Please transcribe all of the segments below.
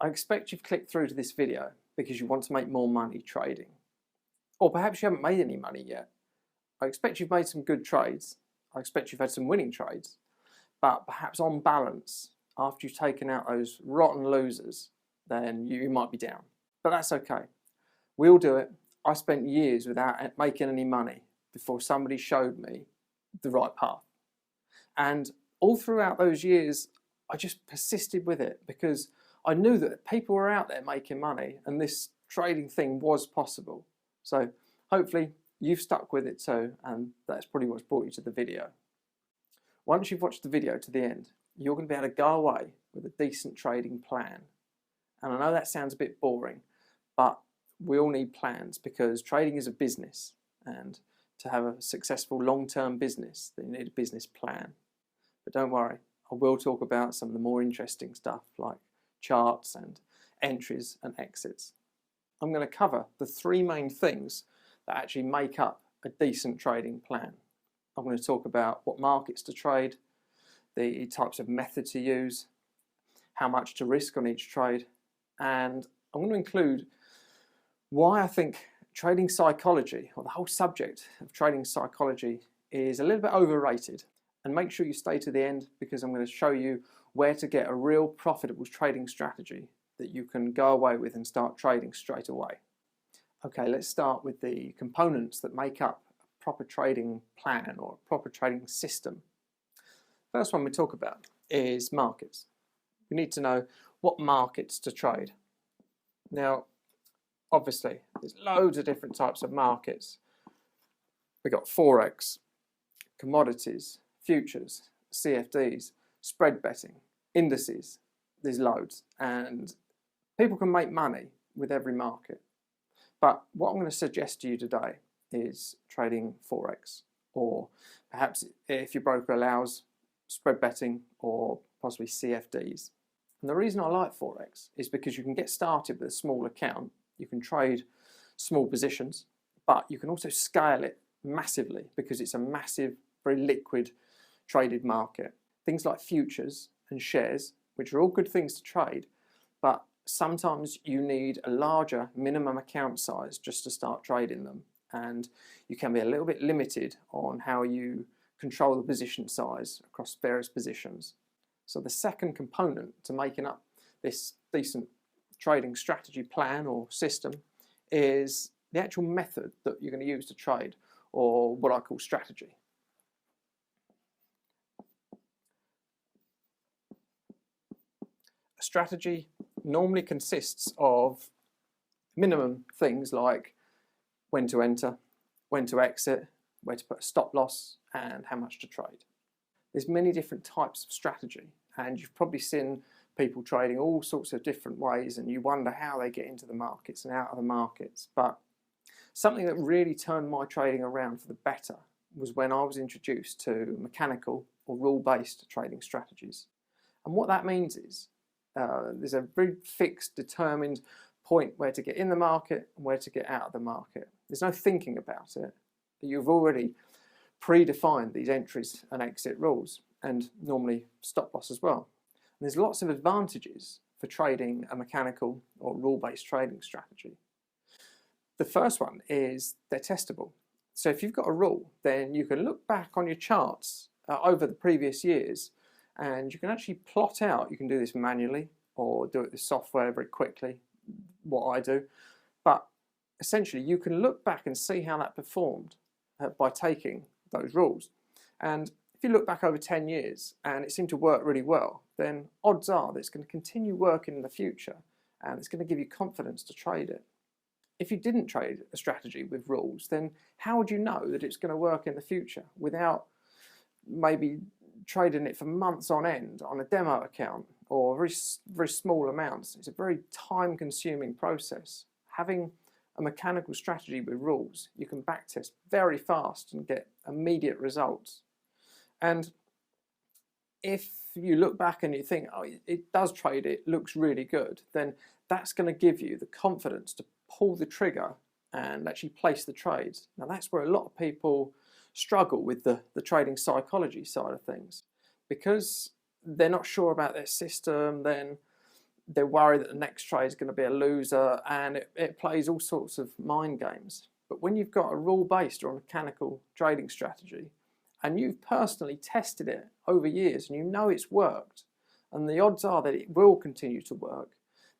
I expect you've clicked through to this video because you want to make more money trading. Or perhaps you haven't made any money yet. I expect you've made some good trades. I expect you've had some winning trades. But perhaps on balance, after you've taken out those rotten losers, then you might be down. But that's okay. We all do it. I spent years without making any money before somebody showed me the right path. And all throughout those years, I just persisted with it because I knew that people were out there making money and this trading thing was possible. So hopefully you've stuck with it too, and that's probably what's brought you to the video. Once you've watched the video to the end, you're going to be able to go away with a decent trading plan. And I know that sounds a bit boring, but we all need plans because trading is a business, and to have a successful long-term business, then you need a business plan. But don't worry, I will talk about some of the more interesting stuff like charts and entries and exits. I'm going to cover the three main things that actually make up a decent trading plan. I'm going to talk about what markets to trade, the types of method to use, how much to risk on each trade, and I'm going to include why I think trading psychology, or the whole subject of trading psychology, is a little bit overrated. And make sure you stay to the end because I'm going to show you where to get a real profitable trading strategy that you can go away with and start trading straight away. Okay, let's start with the components that make up a proper trading plan or a proper trading system. First one we talk about is markets. We need to know what markets to trade. Now, obviously, there's loads of different types of markets. We've got Forex, commodities, futures, CFDs, spread betting, indices. There's loads, and people can make money with every market. But what I'm going to suggest to you today is trading Forex, or perhaps if your broker allows, spread betting or possibly CFDs. And the reason I like Forex is because you can get started with a small account, you can trade small positions, but you can also scale it massively because it's a massive, very liquid traded market. Things like futures and shares, which are all good things to trade, but sometimes you need a larger minimum account size just to start trading them, and you can be a little bit limited on how you control the position size across various positions. So the second component to making up this decent trading strategy plan or system is the actual method that you're going to use to trade, or what I call strategy. A strategy normally consists of minimum things like when to enter, when to exit, where to put a stop loss, and how much to trade. There's many different types of strategy, and you've probably seen people trading all sorts of different ways, and you wonder how they get into the markets and out of the markets. But something that really turned my trading around for the better was when I was introduced to mechanical or rule-based trading strategies. And what that means is there's a very fixed, determined point where to get in the market and where to get out of the market. There's no thinking about it. You've already predefined these entries and exit rules, and normally stop loss as well. And there's lots of advantages for trading a mechanical or rule-based trading strategy. The first one is they're testable. So if you've got a rule, then you can look back on your charts over the previous years, and you can actually plot out. You can do this manually or do it with software very quickly, what I do. But essentially, you can look back and see how that performed by taking those rules. And if you look back over 10 years and it seemed to work really well, then odds are that it's going to continue working in the future, and it's going to give you confidence to trade it. If you didn't trade a strategy with rules, then how would you know that it's going to work in the future without maybe trading it for months on end on a demo account or very small amounts? It's a very time-consuming process. Having a mechanical strategy with rules, you can backtest very fast and get immediate results. And if you look back and you think, oh, it does trade, it looks really good, then that's going to give you the confidence to pull the trigger and actually place the trades. Now that's where a lot of people struggle with the trading psychology side of things, because they're not sure about their system. Then They're worried that the next trade is going to be a loser, and it plays all sorts of mind games. But when you've got a rule-based or a mechanical trading strategy, and you've personally tested it over years and you know it's worked, and the odds are that it will continue to work,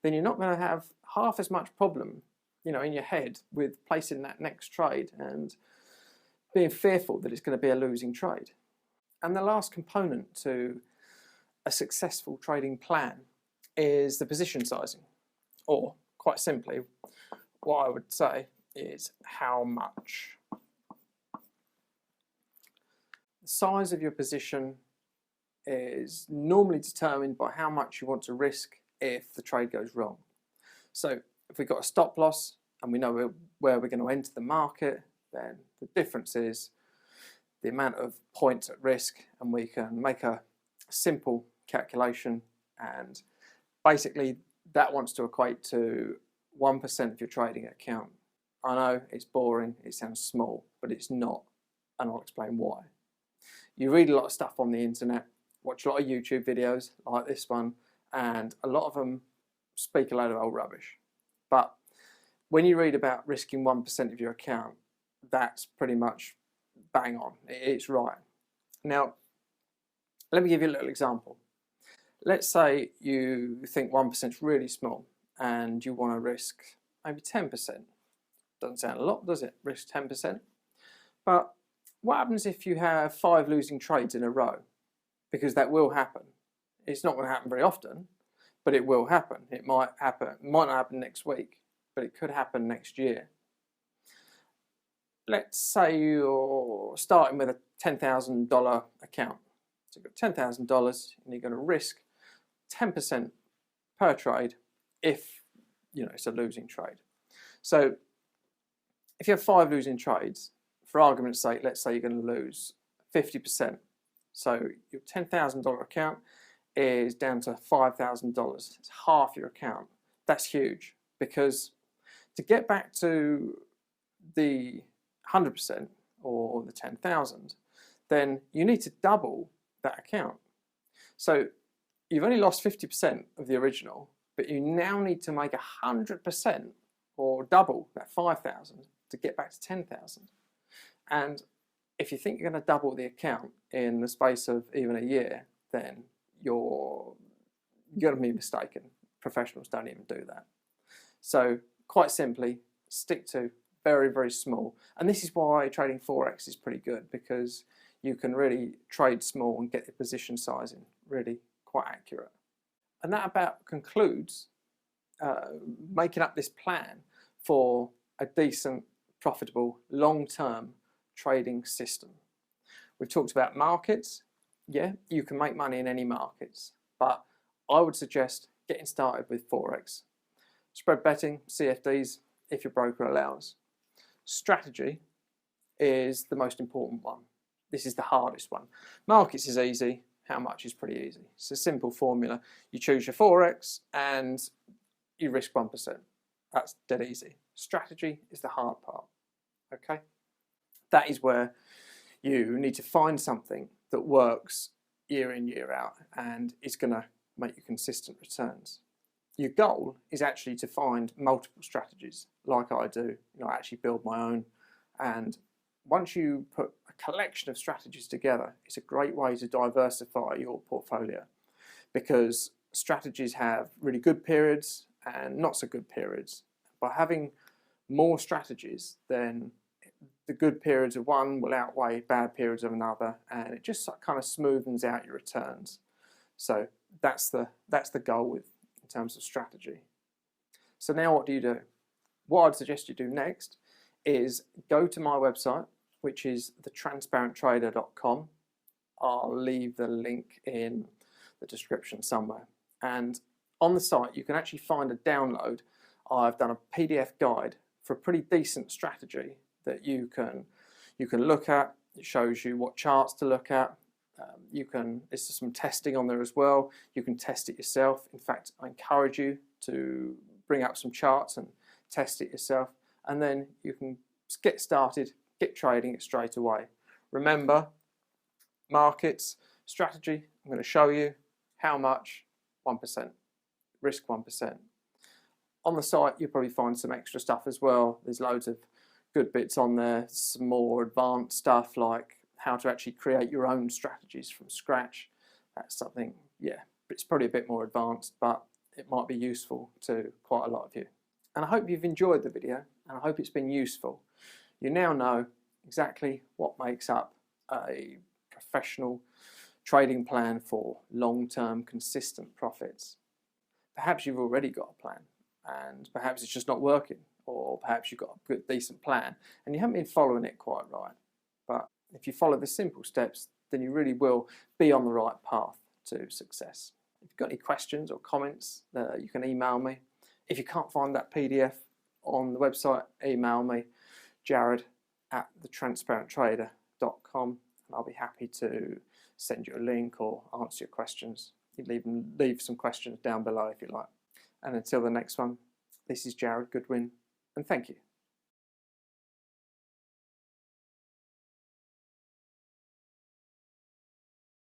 then you're not going to have half as much problem, in your head with placing that next trade and being fearful that it's going to be a losing trade. And the last component to a successful trading plan is the position sizing, or quite simply, what I would say is how much. The size of your position is normally determined by how much you want to risk if the trade goes wrong. So if we've got a stop loss and we know where we're going to enter the market, then the difference is the amount of points at risk, and we can make a simple calculation, and basically that wants to equate to 1% of your trading account. I know it's boring, it sounds small, but it's not, and I'll explain why. You read a lot of stuff on the internet, watch a lot of YouTube videos like this one, and a lot of them speak a load of old rubbish. But when you read about risking 1% of your account, that's pretty much bang on. It's right. Now, let me give you a little example. Let's say you think 1% is really small and you want to risk maybe 10%. Doesn't sound a lot, does it? Risk 10%. But what happens if you have 5 losing trades in a row? Because that will happen. It's not going to happen very often, but it will happen. It might happen. It might not happen next week, but it could happen next year. Let's say you're starting with a $10,000 account. So you've got $10,000 and you're going to risk 10% per trade if it's a losing trade. So if you have 5 losing trades, for argument's sake, let's say you're going to lose 50%. So your $10,000 account is down to $5,000. It's half your account. That's huge, because to get back to the 100% or the 10,000, then you need to double that account. So you've only lost 50% of the original, but you now need to make 100% or double that 5,000 to get back to 10,000. And if you think you're going to double the account in the space of even a year, then you're going to be mistaken. Professionals don't even do that. So quite simply, stick to very, very small. And this is why trading Forex is pretty good, because you can really trade small and get your position sizing really quite accurate. And that about concludes making up this plan for a decent, profitable, long-term trading system. We've talked about markets. Yeah, you can make money in any markets, but I would suggest getting started with Forex. Spread betting, CFDs, if your broker allows. Strategy is the most important one. This is the hardest one. Markets is easy. How much is pretty easy. It's a simple formula. You choose your Forex and you risk 1%. That's dead easy. Strategy is the hard part. Okay? That is where you need to find something that works year in, year out, and it's going to make you consistent returns. Your goal is actually to find multiple strategies, like I do. I actually build my own, and once you put a collection of strategies together, it's a great way to diversify your portfolio, because strategies have really good periods and not so good periods. By having more strategies, then the good periods of one will outweigh bad periods of another, and it just kind of smoothens out your returns. So that's the goal in terms of strategy. So now what do? What I'd suggest you do next is go to my website, which is thetransparenttrader.com. I'll leave the link in the description somewhere. And on the site, you can actually find a download. I've done a PDF guide for a pretty decent strategy that you can look at. It shows you what charts to look at. There's some testing on there as well. You can test it yourself. In fact, I encourage you to bring up some charts and test it yourself, and then you can get started, get trading it straight away. Remember, markets, strategy, I'm going to show you how much, 1%. risk 1%. On the site, you'll probably find some extra stuff as well. There's loads of good bits on there, some more advanced stuff like how to actually create your own strategies from scratch. That's something, yeah, it's probably a bit more advanced, but it might be useful to quite a lot of you. And I hope you've enjoyed the video, and I hope it's been useful. You now know exactly what makes up a professional trading plan for long-term consistent profits. Perhaps you've already got a plan, and perhaps it's just not working, or perhaps you've got a good, decent plan and you haven't been following it quite right. But if you follow the simple steps, then you really will be on the right path to success. If you've got any questions or comments, you can email me. If you can't find that PDF on the website, email me, jared@thetransparenttrader.com, and I'll be happy to send you a link or answer your questions. You can leave some questions down below if you like. And until the next one, this is Jared Goodwin, and thank you.